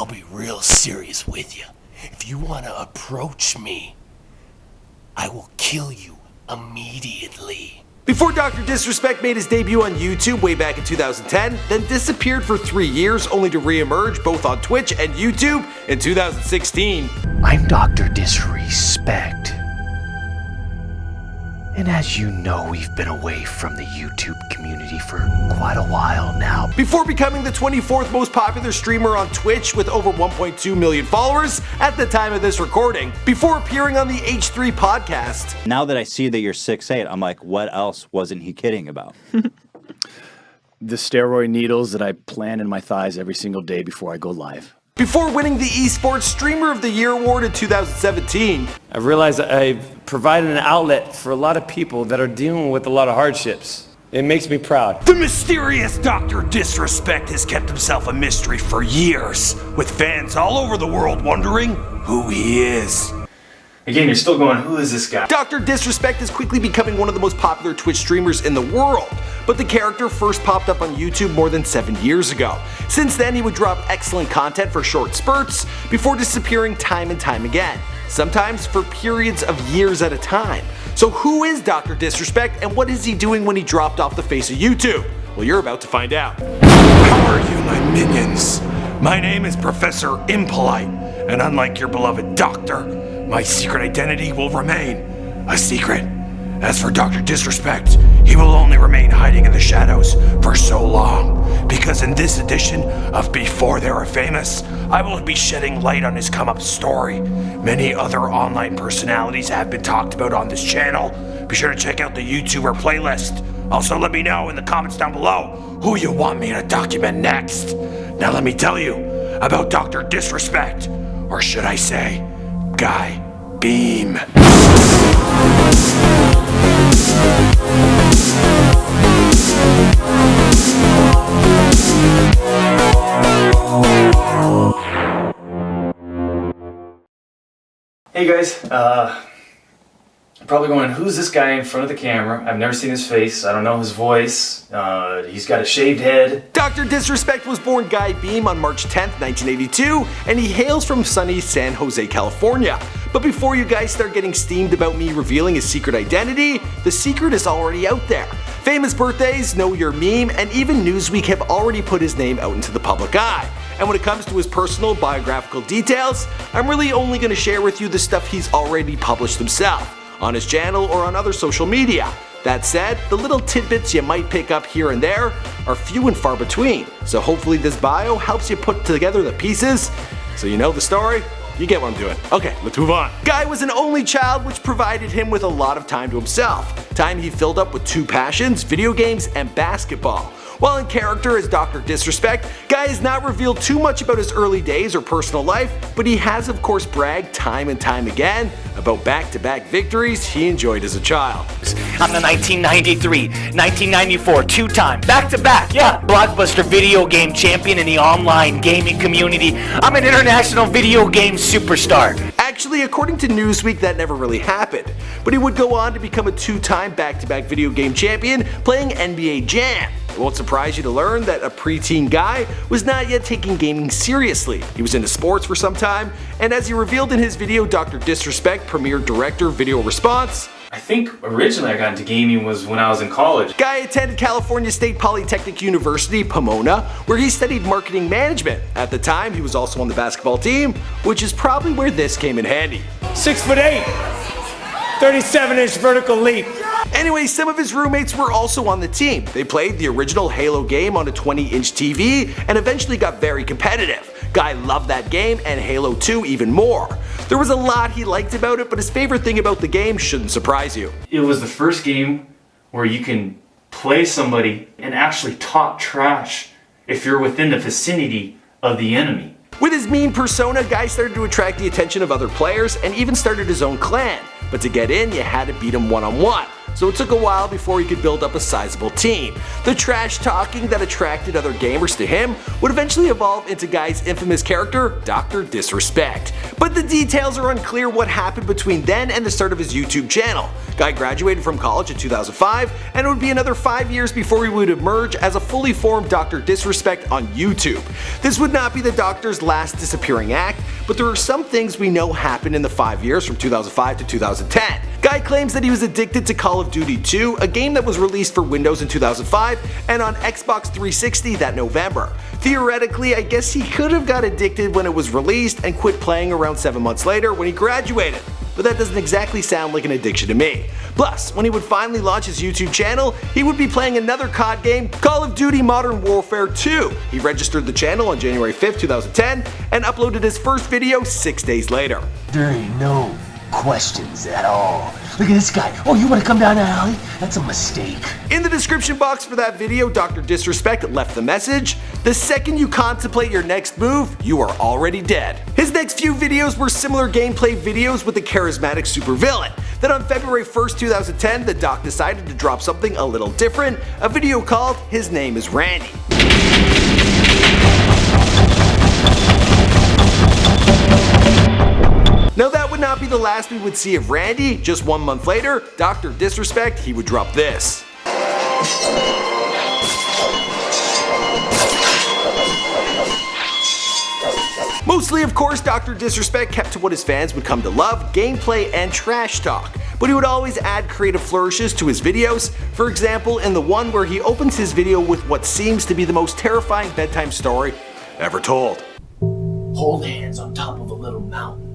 I'll be real serious with you. If you want to approach me, I will kill you immediately. Before Dr. Disrespect made his debut on YouTube way back in 2010, then disappeared for 3 years only to re-emerge both on Twitch and YouTube in 2016. I'm Dr. Disrespect. And as you know, we've been away from the YouTube community for quite a while now. Before becoming the 24th most popular streamer on Twitch with over 1.2 million followers at the time of this recording, before appearing on the H3 podcast. Now that I see that you're 6'8", I'm like, what else wasn't he kidding about? The steroid needles that I plant in my thighs every single day before I go live. Before winning the Esports Streamer of the Year award in 2017. I've realized that I've provided an outlet for a lot of people that are dealing with a lot of hardships. It makes me proud. The mysterious Dr. Disrespect has kept himself a mystery for years, with fans all over the world wondering who he is. Again, you're still going, who is this guy? Dr. Disrespect is quickly becoming one of the most popular Twitch streamers in the world, but the character first popped up on YouTube more than 7 years ago. Since then, he would drop excellent content for short spurts, before disappearing time and time again, sometimes for periods of years at a time. So who is Dr. Disrespect, and what is he doing when he dropped off the face of YouTube? Well, you're about to find out. How are you, my minions? My name is Professor Impolite, and unlike your beloved doctor, my secret identity will remain a secret. As for Dr. Disrespect, he will only remain hiding in the shadows for so long, because in this edition of Before They Were Famous, I will be shedding light on his come-up story. Many other online personalities have been talked about on this channel. Be sure to check out the YouTuber playlist. Also, let me know in the comments down below who you want me to document next. Now let me tell you about Dr. Disrespect, or should I say, Guy Beam. Hey guys, probably going, who's this guy in front of the camera? I've never seen his face, I don't know his voice, he's got a shaved head. Dr. Disrespect was born Guy Beam on March 10th, 1982, and he hails from sunny San Jose, California. But before you guys start getting steamed about me revealing his secret identity, the secret is already out there. Famous birthdays, Know Your Meme, and even Newsweek have already put his name out into the public eye. And when it comes to his personal biographical details, I'm really only going to share with you the stuff he's already published himself, on his channel or on other social media. That said, the little tidbits you might pick up here and there are few and far between, so hopefully this bio helps you put together the pieces so you know the story. You get what I'm doing. Okay, let's move on. Guy was an only child, which provided him with a lot of time to himself. Time he filled up with two passions, video games and basketball. While in character as Dr. Disrespect, Guy has not revealed too much about his early days or personal life, but he has of course bragged time and time again about back-to-back victories he enjoyed as a child. I'm the 1993, 1994, two-time, back-to-back, blockbuster video game champion in the online gaming community. I'm an international video game superstar. Actually, according to Newsweek, that never really happened, but he would go on to become a two-time back-to-back video game champion playing NBA Jam. It won't surprise you to learn that a preteen Guy was not yet taking gaming seriously. He was into sports for some time, and as he revealed in his video Dr. Disrespect Premier Director Video Response, I think originally I got into gaming was when I was in college. Guy attended California State Polytechnic University, Pomona, where he studied marketing management. At the time, he was also on the basketball team, which is probably where this came in handy. 6'8", 37-inch vertical leap. Anyway, some of his roommates were also on the team. They played the original Halo game on a 20-inch TV and eventually got very competitive. Guy loved that game and Halo 2 even more. There was a lot he liked about it, but his favorite thing about the game shouldn't surprise you. It was the first game where you can play somebody and actually talk trash if you're within the vicinity of the enemy. With his mean persona, Guy started to attract the attention of other players and even started his own clan. But to get in, you had to beat him one-on-one. so it took a while before he could build up a sizable team. The trash talking that attracted other gamers to him would eventually evolve into Guy's infamous character, Dr. Disrespect. But the details are unclear what happened between then and the start of his YouTube channel. Guy graduated from college in 2005, and it would be another 5 years before he would emerge as a fully formed Dr. Disrespect on YouTube. This would not be the Doctor's last disappearing act, but there are some things we know happened in the 5 years from 2005 to 2010. Guy claims that he was addicted to Call of Duty 2, a game that was released for Windows in 2005 and on Xbox 360 that November. Theoretically, I guess he could have got addicted when it was released and quit playing around 7 months later when he graduated. But that doesn't exactly sound like an addiction to me. Plus, when he would finally launch his YouTube channel, he would be playing another COD game, Call of Duty Modern Warfare 2. He registered the channel on January 5th, 2010, and uploaded his first video 6 days later. There ain't no questions at all. Look at this guy. Oh, you want to come down the alley? That's a mistake. In the description box for that video, Dr. Disrespect left the message, "The second you contemplate your next move, you are already dead." His next few videos were similar gameplay videos with the charismatic supervillain. Then on February 1st, 2010, the Doc decided to drop something a little different, a video called His Name is Randy. Now that would not be the last we would see of Randy. Just 1 month later, Dr. Disrespect, he would drop this. Mostly, of course, Dr. Disrespect kept to what his fans would come to love, gameplay and trash talk. But he would always add creative flourishes to his videos. For example, in the one where he opens his video with what seems to be the most terrifying bedtime story ever told. Hold hands on top of a little mountain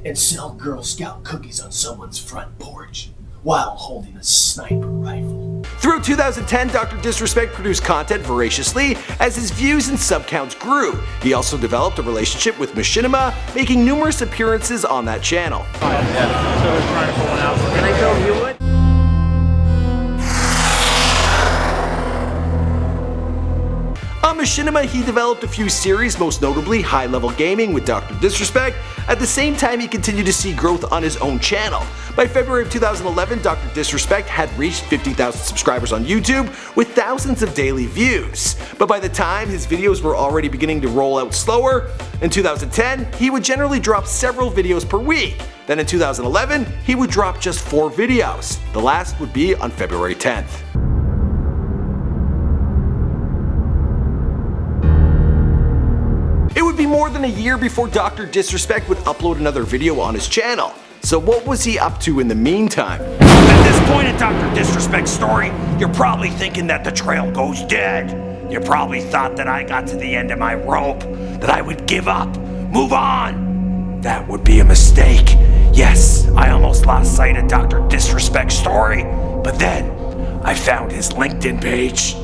and sell Girl Scout cookies on someone's front porch while holding a sniper rifle. Throughout 2010, Dr. Disrespect produced content voraciously as his views and sub counts grew. He also developed a relationship with Machinima, making numerous appearances on that channel. On Machinima, he developed a few series, most notably High Level Gaming with Dr. Disrespect. At the same time, he continued to see growth on his own channel. By February of 2011, Dr. Disrespect had reached 50,000 subscribers on YouTube with thousands of daily views. But by the time his videos were already beginning to roll out slower, in 2010, he would generally drop several videos per week. Then in 2011, he would drop just 4 videos. The last would be on February 10th. It would be more than a year before Dr. Disrespect would upload another video on his channel. So what was he up to in the meantime? At this point in Dr. Disrespect's story, you're probably thinking that the trail goes dead. You probably thought that I got to the end of my rope, that I would give up, move on. That would be a mistake. Yes, I almost lost sight of Dr. Disrespect's story, but then I found his LinkedIn page.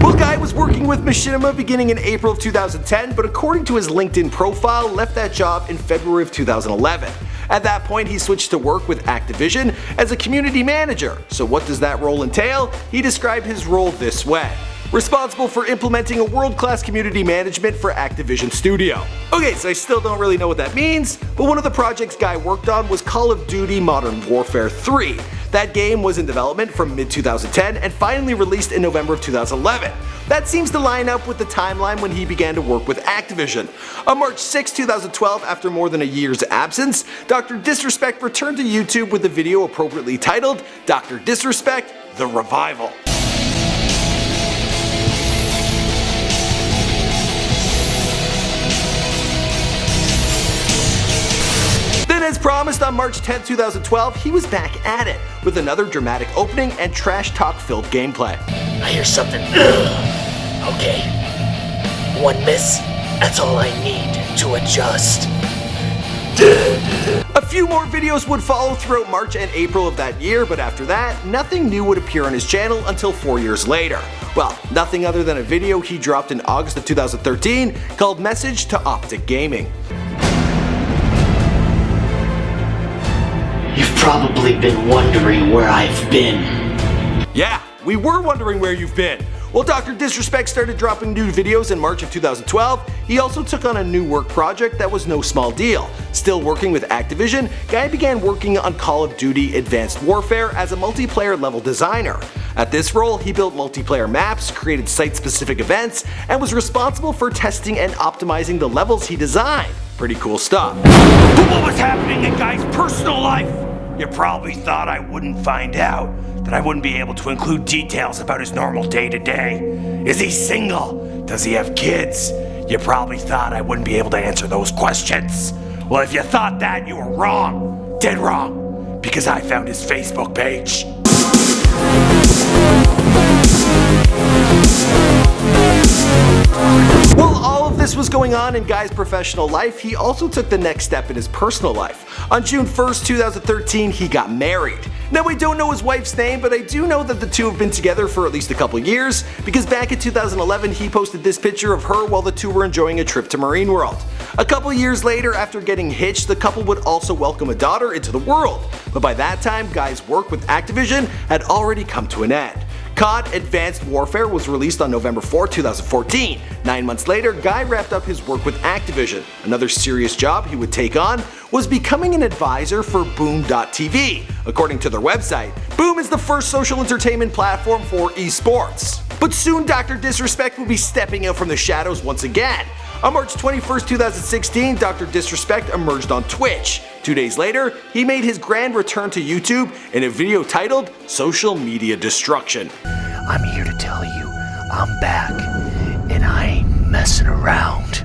Well, Guy was working with Machinima beginning in April of 2010, but according to his LinkedIn profile, left that job in February of 2011. At that point, he switched to work with Activision as a community manager. So what does that role entail? He described his role this way. Responsible for implementing a world-class community management for Activision Studio. Okay, so I still don't really know what that means, but one of the projects Guy worked on was Call of Duty Modern Warfare 3. That game was in development from mid-2010 and finally released in November of 2011. That seems to line up with the timeline when he began to work with Activision. On March 6, 2012, after more than a year's absence, Dr. Disrespect returned to YouTube with a video appropriately titled Dr. Disrespect: The Revival. As promised, on March 10, 2012, he was back at it with another dramatic opening and trash talk filled gameplay. I hear something. Okay. One miss. That's all I need to adjust. A few more videos would follow throughout March and April of that year, but after that, nothing new would appear on his channel until 4 years later. Well, nothing other than a video he dropped in August of 2013 called Message to Optic Gaming. You've probably been wondering where I've been. Yeah, we were wondering where you've been. While Dr. Disrespect started dropping new videos in March of 2012, he also took on a new work project that was no small deal. Still working with Activision, Guy began working on Call of Duty Advanced Warfare as a multiplayer level designer. At this role, he built multiplayer maps, created site-specific events, and was responsible for testing and optimizing the levels he designed. Pretty cool stuff. But what was happening in Guy's personal life? You probably thought I wouldn't find out, that I wouldn't be able to include details about his normal day-to-day. Is he single? Does he have kids? You probably thought I wouldn't be able to answer those questions. Well, if you thought that, you were wrong. Dead wrong. Because I found his Facebook page. While all of this was going on in Guy's professional life, he also took the next step in his personal life. On June 1st, 2013, he got married. Now, I don't know his wife's name, but I do know that the two have been together for at least a couple years, because back in 2011, he posted this picture of her while the two were enjoying a trip to Marine World. A couple years later, after getting hitched, the couple would also welcome a daughter into the world. But by that time, Guy's work with Activision had already come to an end. COD Advanced Warfare was released on November 4, 2014. 9 months later, Guy wrapped up his work with Activision. Another serious job he would take on was becoming an advisor for Boom.tv. According to their website, Boom is the first social entertainment platform for esports. But soon Dr. Disrespect would be stepping out from the shadows once again. On March 21st, 2016, Dr. Disrespect emerged on Twitch. 2 days later, he made his grand return to YouTube in a video titled Social Media Destruction. I'm here to tell you, I'm back, and I ain't messing around.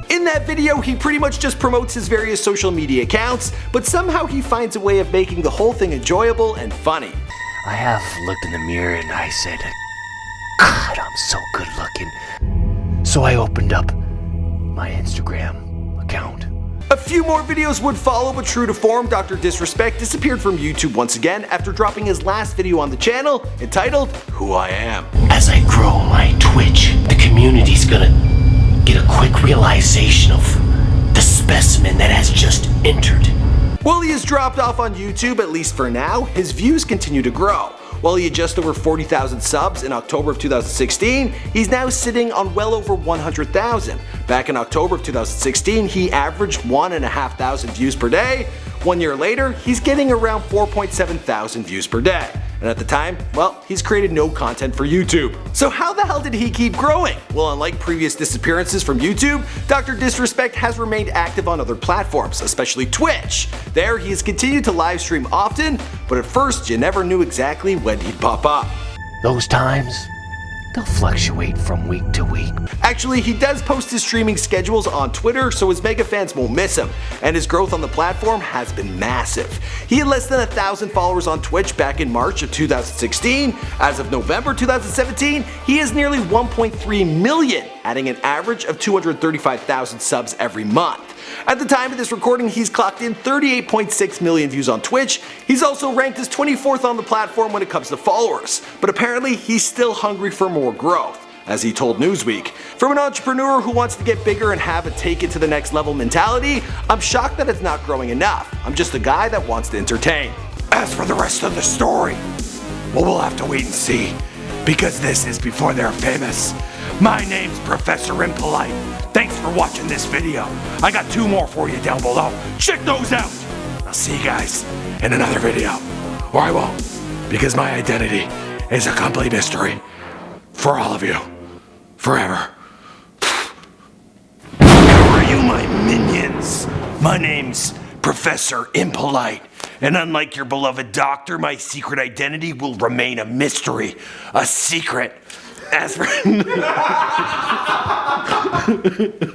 In that video, he pretty much just promotes his various social media accounts, but somehow he finds a way of making the whole thing enjoyable and funny. I have looked in the mirror and I said, God, I'm so good looking. So I opened up my Instagram account. A few more videos would follow, but true to form, Dr. Disrespect disappeared from YouTube once again after dropping his last video on the channel entitled Who I Am. As I grow my Twitch, the community's gonna get a quick realization of the specimen that has just entered. While he has dropped off on YouTube, at least for now, his views continue to grow. While he had just over 40,000 subs in October of 2016, he's now sitting on well over 100,000. Back in October of 2016, he averaged 1,500 views per day. 1 year later, he's getting around 4,700 views per day. And at the time, well, he's created no content for YouTube. So how the hell did he keep growing? Well, unlike previous disappearances from YouTube, Dr. Disrespect has remained active on other platforms, especially Twitch. There, he has continued to live stream often, but at first, you never knew exactly when he'd pop up. Those times, they'll fluctuate from week to week. Actually, he does post his streaming schedules on Twitter, so his mega fans won't miss him, and his growth on the platform has been massive. He had less than 1,000 followers on Twitch back in March of 2016. As of November 2017, he has nearly 1.3 million, adding an average of 235,000 subs every month. At the time of this recording, he's clocked in 38.6 million views on Twitch. He's also ranked as 24th on the platform when it comes to followers, but apparently he's still hungry for more growth. As he told Newsweek, from an entrepreneur who wants to get bigger and have a take it to the next level mentality, I'm shocked that it's not growing enough. I'm just a guy that wants to entertain. As for the rest of the story, well, we'll have to wait and see, because this is before they're famous. My name's Professor Impolite. Thanks for watching this video. I got 2 more for you down below. Check those out. I'll see you guys in another video. Or I won't, because my identity is a complete mystery for all of you. Forever. How are you, my minions? My name's Professor Impolite. And unlike your beloved doctor, my secret identity will remain a mystery. A secret. As for...